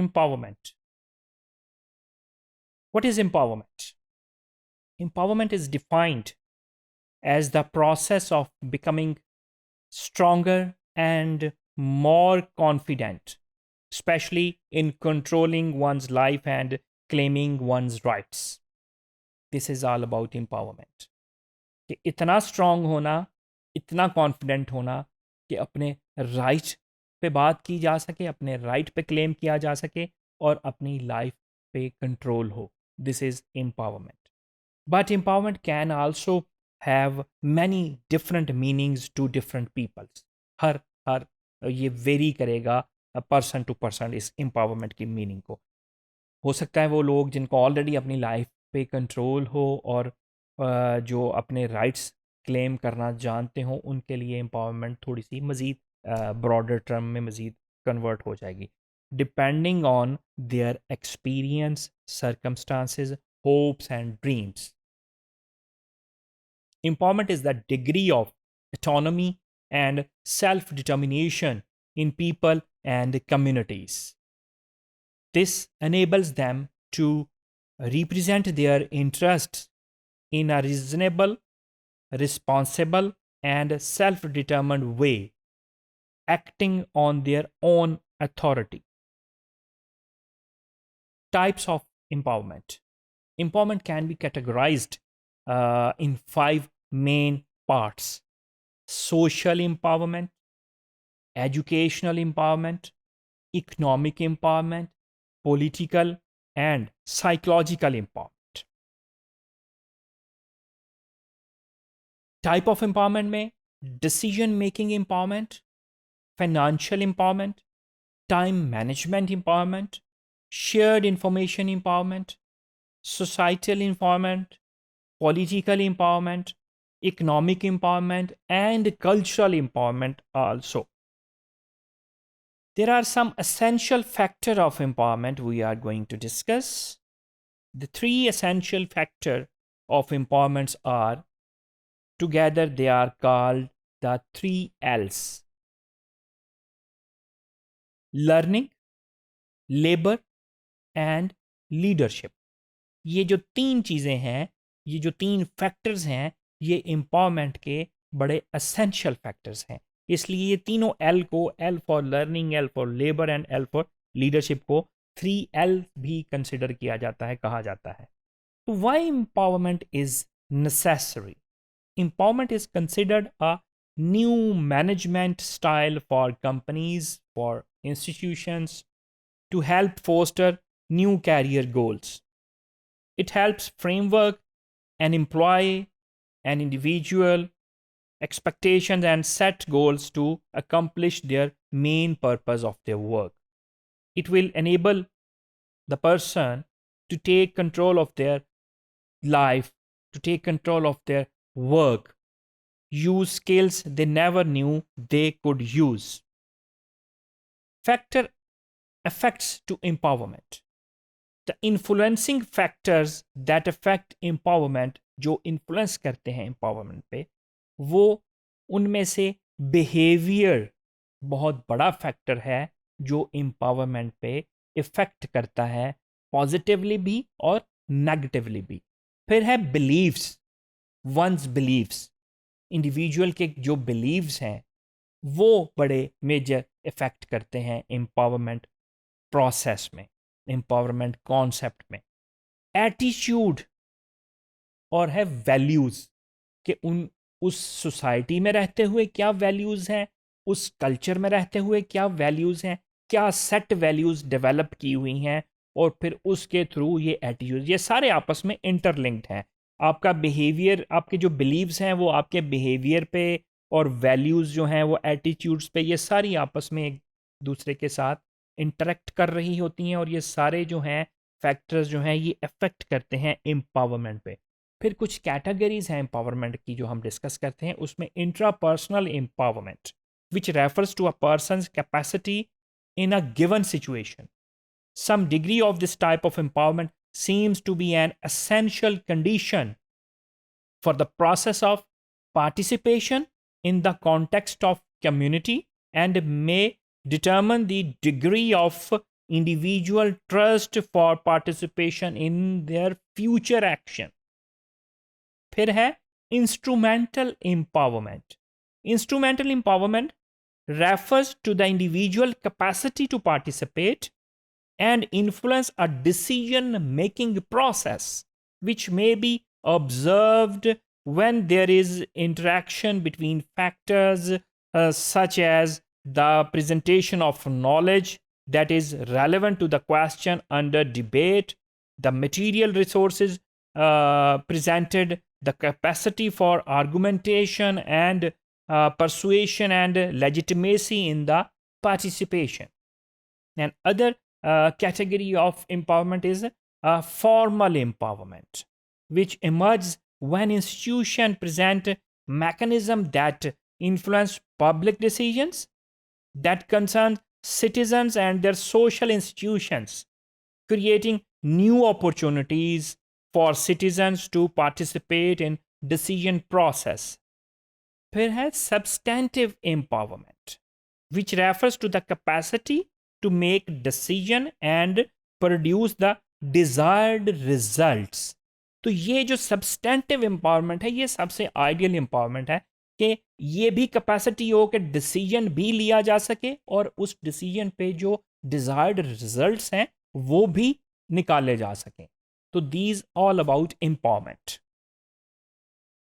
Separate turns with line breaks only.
empowerment. What is empowerment? Empowerment is defined as the process of becoming stronger and more confident, especially in controlling one's life and claiming one's rights. This is all about empowerment. कि इतना strong होना, इतना confident होना कि अपने right पे बात की जा सके, अपने राइट पे क्लेम किया जा सके और अपनी लाइफ पे कंट्रोल हो. This is empowerment. But empowerment can also have many different meanings to different peoples. हर ये वेरी करेगा पर्सन टू पर्सन इस एम्पावरमेंट की मीनिंग को. हो सकता है वो लोग जिनको ऑलरेडी अपनी लाइफ पे कंट्रोल हो और जो अपने राइट्स क्लेम करना जानते हो, उनके लिए एम्पावरमेंट थोड़ी सी मज़ीद ब्रॉडर टर्म में मज़ीद कन्वर्ट हो जाएगी, depending on their experience, circumstances, hopes and dreams. Empowerment is the degree of autonomy and self-determination in people and communities. This enables them to represent their interests in a reasonable, responsible, and self-determined way, acting on their own authority. Types of empowerment. Empowerment can be categorized in 5 main parts: social empowerment, educational empowerment, economic empowerment, political and psychological empowerment. Type of empowerment में decision making empowerment, financial empowerment, time management empowerment, shared information empowerment, societal empowerment, political empowerment, economic empowerment, and cultural empowerment also. There are some essential factors of empowerment we are going to discuss. The 3 essential factors of empowerments are, together they are called the 3 L's: learning, labor, and leadership. ये जो 3 चीज़ें हैं, ये जो 3 factors हैं, ये empowerment के बड़े असेंशियल फैक्टर्स हैं. इसलिए ये तीनों एल को, L for learning, L for labour and L for leadership को 3L भी कंसिडर किया जाता है, कहा जाता है. तो why empowerment is necessary? Empowerment is considered a new management style for companies, for institutions, to help foster new career goals. It helps framework and employ an individual expectations and set goals to accomplish their main purpose of their work. It will enable the person to take control of their life, to take control of their work, use skills they never knew they could use. Factor effects to empowerment. The influencing factors that affect empowerment, जो influence करते हैं empowerment पे, वो उनमें से behavior बहुत बड़ा factor है जो empowerment पे effect करता है, positively भी और negatively भी. फिर है beliefs, one's beliefs. इंडिविजुअल के जो बिलीव्स हैं वो बड़े मेजर इफेक्ट करते हैं एम्पावरमेंट प्रोसेस में, एम्पावरमेंट कॉन्सेप्ट में. एटीट्यूड और है वैल्यूज़ कि उस सोसाइटी में रहते हुए क्या वैल्यूज़ हैं, उस कल्चर में रहते हुए क्या वैल्यूज़ हैं, क्या सेट वैल्यूज़ डेवलप की हुई हैं, और फिर उसके थ्रू ये एटीट्यूड, ये सारे आपस में इंटरलिंक्ड हैं. आपका बिहेवियर, आपके जो बिलीव्स हैं वो आपके बिहेवियर पे, और वैल्यूज़ जो हैं वो एटीट्यूड्स पे, ये सारी आपस में एक दूसरे के साथ इंटरेक्ट कर रही होती हैं, और ये सारे जो हैं फैक्टर्स जो हैं ये अफेक्ट करते हैं एम्पावरमेंट पे. फिर कुछ कैटेगरीज हैं एम्पावरमेंट की जो हम डिस्कस करते हैं. उसमें intrapersonal empowerment, which refers to a person's capacity in a given situation. Some degree of this type of empowerment seems to be an essential condition for the process of participation in the context of community and may determine the degree of individual trust for participation in their future action. फिर है instrumental empowerment. Instrumental empowerment refers to the individual capacity to participate and influence a decision making process, which may be observed when there is interaction between factors such as the presentation of knowledge that is relevant to the question under debate, the material resources presented, the capacity for argumentation and persuasion and legitimacy in the participation. And other category of empowerment is formal empowerment, which emerges when institutions present mechanisms that influence public decisions that concern citizens and their social institutions, creating new opportunities for citizens to participate in decision process. फिर है substantive empowerment, which refers to the capacity to make decision and produce the desired results. तो ये जो substantive empowerment है, ये सबसे ideal empowerment है कि ये भी capacity हो कि decision भी लिया जा सके और उस decision पे जो desired results हैं वो भी निकाले जा सकें. तो these all about empowerment.